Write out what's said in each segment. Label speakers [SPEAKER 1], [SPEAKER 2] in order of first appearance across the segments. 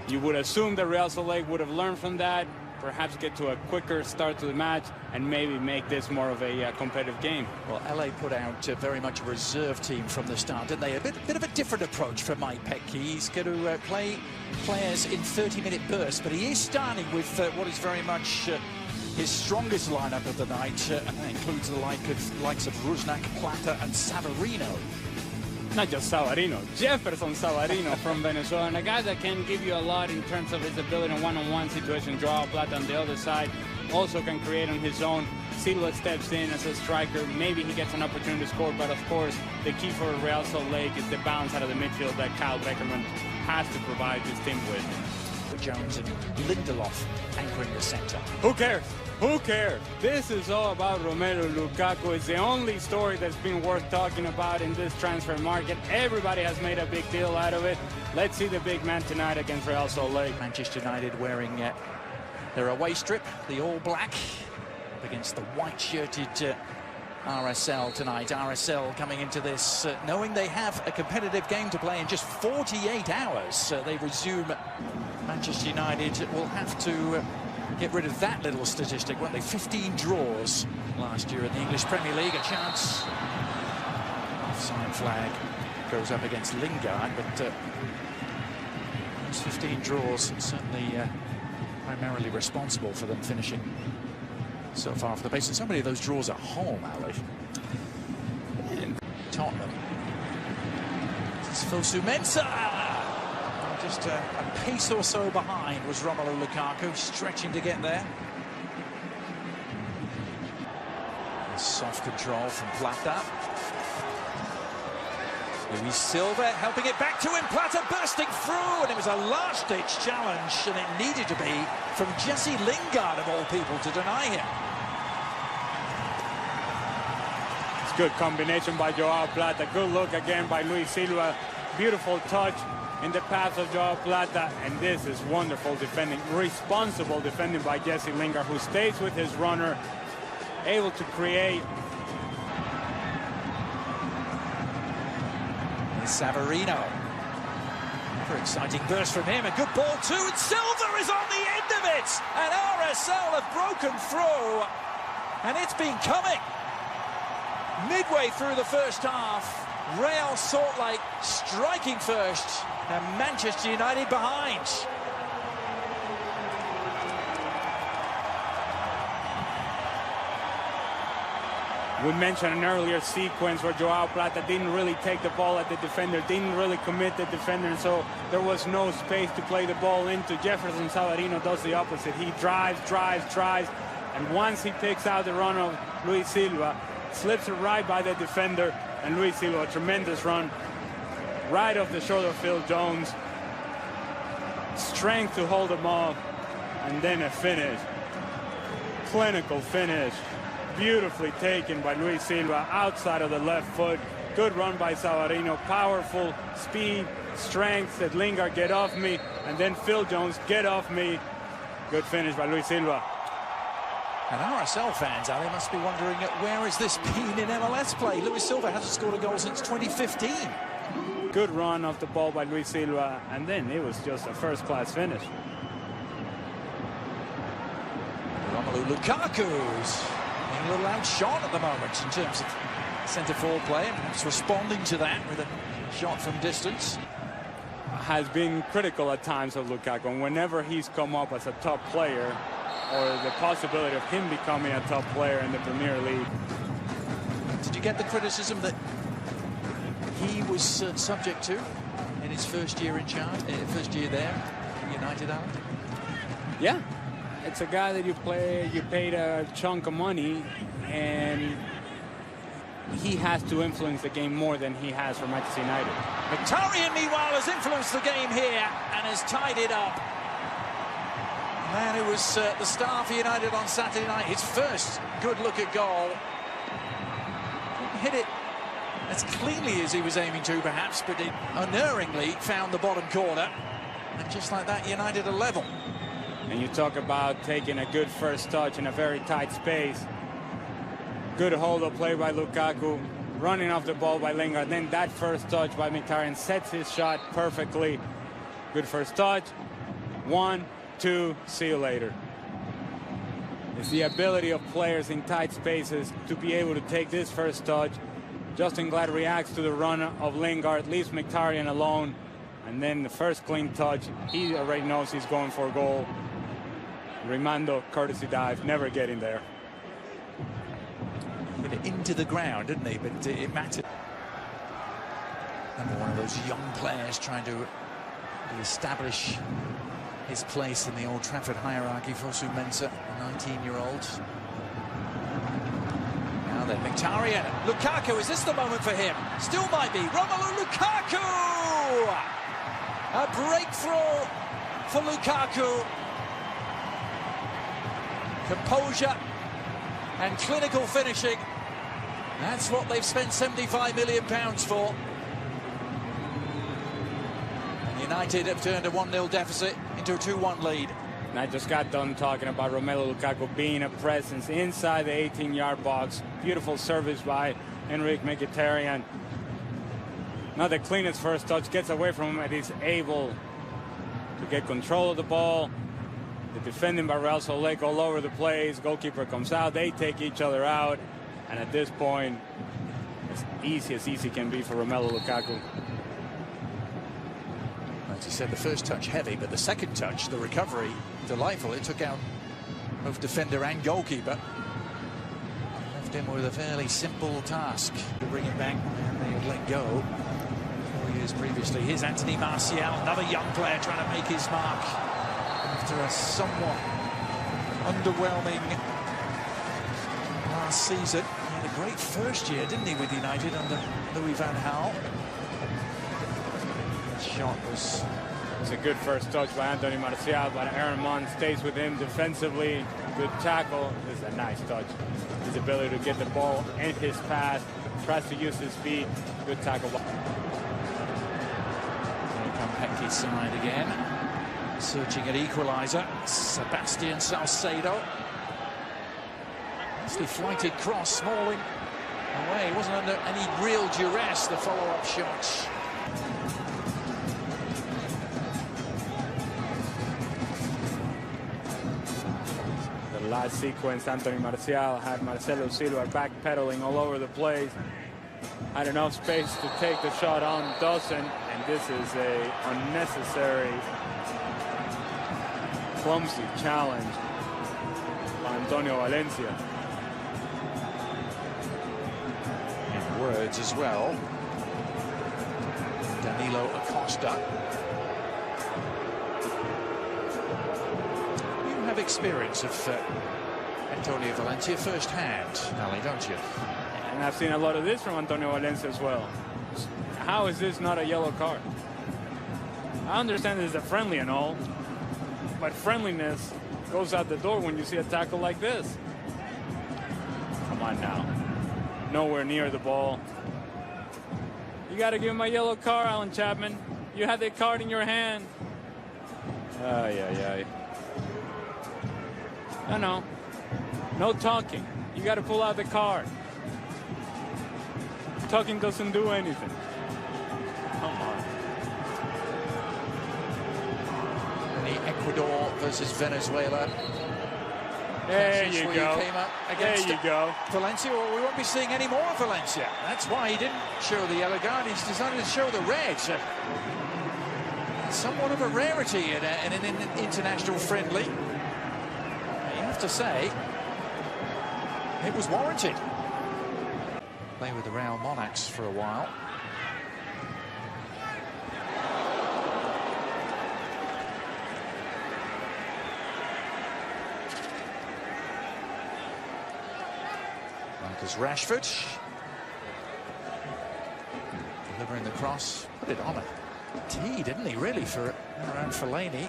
[SPEAKER 1] You would assume that Real Salt Lake would have learned from that, perhaps get to a quicker start to the match, and maybe make this more of a competitive game.
[SPEAKER 2] Well, LA put out very much a reserve team from the start, didn't they? A bit of a different approach from Mike Petke. He's going to play players in 30-minute bursts, but he is starting with what is very much his strongest lineup of the night. That includes the likes of Rusnak, Plata, and Savarino.
[SPEAKER 1] Not just Savarino, Jefferson Savarino from Venezuela, and a guy that can give you a lot in terms of his ability in one-on-one situation. Joao Plata on the other side also can create on his own. Silva steps in as a striker. Maybe he gets an opportunity to score, but of course, the key for Real Salt Lake is the bounce out of the midfield that Kyle Beckerman has to provide this team with.
[SPEAKER 2] Jones and Lindelof anchoring the center.
[SPEAKER 1] Who cares? Who cares? This is all about Romelu Lukaku. It's the only story that's been worth talking about in this transfer market. Everybody has made a big deal out of it. Let's see the big man tonight against Real Salt Lake.
[SPEAKER 2] Manchester United wearing their away strip, the all black, up against the white-shirted RSL tonight. RSL coming into this knowing they have a competitive game to play in just 48 hours. They resume. Manchester United will have to get rid of that little statistic, weren't they? 15 draws last year in the English Premier League. A chance. Offside flag goes up against Lingard, but those 15 draws certainly primarily responsible for them finishing so far off the pace. And so many of those draws at home, Ali. In Tottenham. This is Fosu Mensah. Just a pace or so behind was Romelu Lukaku, stretching to get there. Soft control from Plata. Luis Silva helping it back to him. Plata bursting through, and it was a last-ditch challenge, and it needed to be from Jesse Lingard, of all people, to deny him.
[SPEAKER 1] It's good combination by Joao Plata. Good look again by Luis Silva. Beautiful touch in the path of Joao Plata, and this is wonderful defending, responsible defending by Jesse Lingard, who stays with his runner, able to create.
[SPEAKER 2] Savarino. Very exciting burst from him. A good ball too, and Silva is on the end of it! And RSL have broken through, and it's been coming. Midway through the first half, Real Salt Lake striking first, and Manchester United behind.
[SPEAKER 1] We mentioned an earlier sequence where Joao Plata didn't really take the ball at the defender, didn't really commit the defender, and so there was no space to play the ball into. Jefferson Savarino does the opposite. He drives, and once he picks out the run of Luis Silva, slips it right by the defender, and Luis Silva, a tremendous run, right off the shoulder of Phil Jones. Strength to hold him off, and then a finish. Clinical finish. Beautifully taken by Luis Silva outside of the left foot. Good run by Savarino. Powerful speed, strength. Said Lingard, get off me. And then Phil Jones, get off me. Good finish by Luis Silva.
[SPEAKER 2] And RSL fans, Ali, must be wondering, where has this been in MLS play? Luis Silva hasn't scored a goal since 2015.
[SPEAKER 1] Good run off the ball by Luis Silva, and then it was just a first-class finish.
[SPEAKER 2] Romelu Lukaku's being a little outshot at the moment in terms of centre-forward play, and perhaps responding to that with a shot from distance.
[SPEAKER 1] Has been critical at times of Lukaku, and whenever he's come up as a top player, or the possibility of him becoming a top player in the Premier League.
[SPEAKER 2] Did you get the criticism that he was subject to in his first year in charge, first year there at United, Alan?
[SPEAKER 1] Yeah, it's a guy that you paid a chunk of money, and he has to influence the game more than he has for Manchester United.
[SPEAKER 2] Mkhitaryan, meanwhile, has influenced the game here and has tied it up. The man who was the star for United on Saturday night, his first good look at goal. Didn't hit it as cleanly as he was aiming to, perhaps, but it unerringly found the bottom corner. And just like that, United are level.
[SPEAKER 1] And you talk about taking a good first touch in a very tight space. Good hold-up play by Lukaku, running off the ball by Lingard. Then that first touch by Mkhitaryan sets his shot perfectly. Good first touch, 1, 2, see you later. It's the ability of players in tight spaces to be able to take this first touch. Justin Glad reacts to the run of Lingard, leaves Mkhitaryan alone, and then the first clean touch, he already knows he's going for a goal. Rimando, courtesy dive, never getting there.
[SPEAKER 2] Hit it into the ground, didn't he? But it mattered. And one of those young players trying to establish his place in the Old Trafford hierarchy. Fosu Mensah, a 19-year-old. Now then, Mkhitaryan. Lukaku, is this the moment for him? Still might be. Romelu Lukaku! A breakthrough for Lukaku. Composure and clinical finishing. That's what they've spent £75 million for. And United have turned a 1-0 deficit into a 2-1 lead.
[SPEAKER 1] And I just got done talking about Romelu Lukaku being a presence inside the 18-yard box. Beautiful service by Henrikh Mkhitaryan. Not the cleanest first touch, gets away from him and he's able to get control of the ball. The defending by Real Salt Lake all over the place. Goalkeeper comes out, they take each other out. And at this point, as easy can be for Romelu Lukaku.
[SPEAKER 2] As you said, the first touch heavy, but the second touch, the recovery, delightful. It took out both defender and goalkeeper. Left him with a fairly simple task to bring it back, and they had let go 4 years previously. Here's Anthony Martial, another young player trying to make his mark after a somewhat underwhelming last season. He had a great first year, didn't he, with United under Louis van Gaal? That shot was...
[SPEAKER 1] It's a good first touch by Anthony Martial, but Aaron Mon stays with him defensively. Good tackle. This is a nice touch. His ability to get the ball in his path, tries to use his feet. Good tackle.
[SPEAKER 2] Here come Peke's side again. Searching at equaliser. Sebastian Salcedo. Nicely flighted cross. Smalling away. He wasn't under any real duress, the follow-up shots.
[SPEAKER 1] The last sequence, Anthony Martial had Marcelo Silva backpedaling all over the place. Had enough space to take the shot on, doesn't, and this is a unnecessary, clumsy challenge by Antonio Valencia.
[SPEAKER 2] In words as well, Danilo Acosta. You have experience of Antonio Valencia firsthand, Ali, don't you?
[SPEAKER 1] And I've seen a lot of this from Antonio Valencia as well. How is this not a yellow card? I understand this is a friendly and all, but friendliness goes out the door when you see a tackle like this. Come on now. Nowhere near the ball. You got to give him a yellow card, Alan Chapman. You had the card in your hand. No. No talking. You got to pull out the card. Talking doesn't do anything. Come on.
[SPEAKER 2] The Ecuador versus Venezuela.
[SPEAKER 1] There you go.
[SPEAKER 2] Came up against
[SPEAKER 1] there you go.
[SPEAKER 2] Valencia. Well, we won't be seeing any more of Valencia. That's why he didn't show the yellow card. He's decided to show the red. Somewhat of a rarity in an international friendly. You have to say, it was warranted. Play with the Real Monarchs for a while. Marcus Rashford delivering the cross, put it on a tee, didn't he, really, for around Fellaini.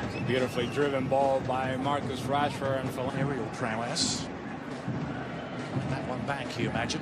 [SPEAKER 1] It's a beautifully driven ball by Marcus Rashford and Fellaini.
[SPEAKER 2] Aerial prowess. That one back, you imagine.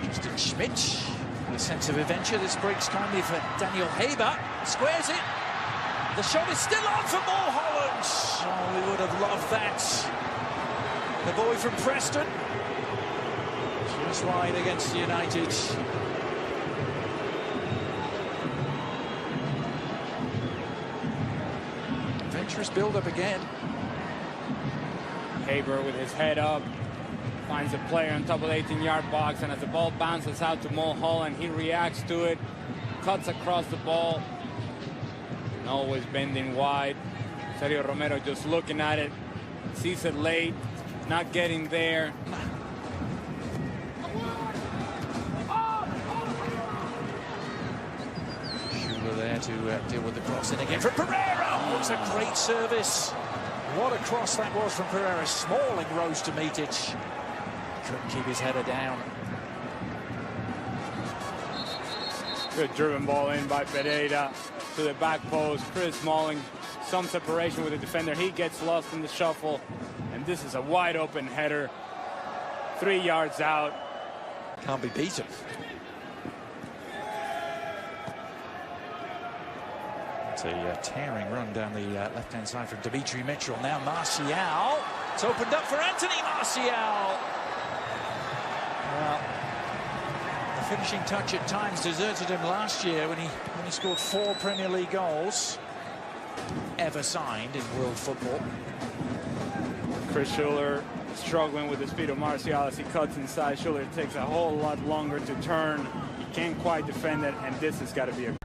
[SPEAKER 2] Justin Schmidt, a sense of adventure. This breaks kindly for Daniel Haber. Squares it. The shot is still on for Mulholland. Oh, we would have loved that. The boy from Preston. Just wide against United. Dangerous build-up again.
[SPEAKER 1] Haber with his head up finds a player on top of the 18-yard box, and as the ball bounces out to Mulholland, he reacts to it, cuts across the ball, and always bending wide. Sergio Romero just looking at it, sees it late, not getting there.
[SPEAKER 2] Schuler there to deal with the cross in again for Pereira. Oh, it's a great service. What a cross that was from Pereira. Smalling rose to meet it. Couldn't keep his header down.
[SPEAKER 1] Good driven ball in by Pereira to the back post. Chris Smalling, some separation with the defender. He gets lost in the shuffle, and this is a wide open header. 3 yards out.
[SPEAKER 2] Can't be beaten. It's a tearing run down the left-hand side from Dimitri Mitchell. Now Martial. It's opened up for Anthony Martial. Well, the finishing touch at times deserted him last year when he scored 4 Premier League goals ever signed in world football.
[SPEAKER 1] Chris Schuler struggling with the speed of Martial as he cuts inside. Schuler takes a whole lot longer to turn. He can't quite defend it, and this has got to be a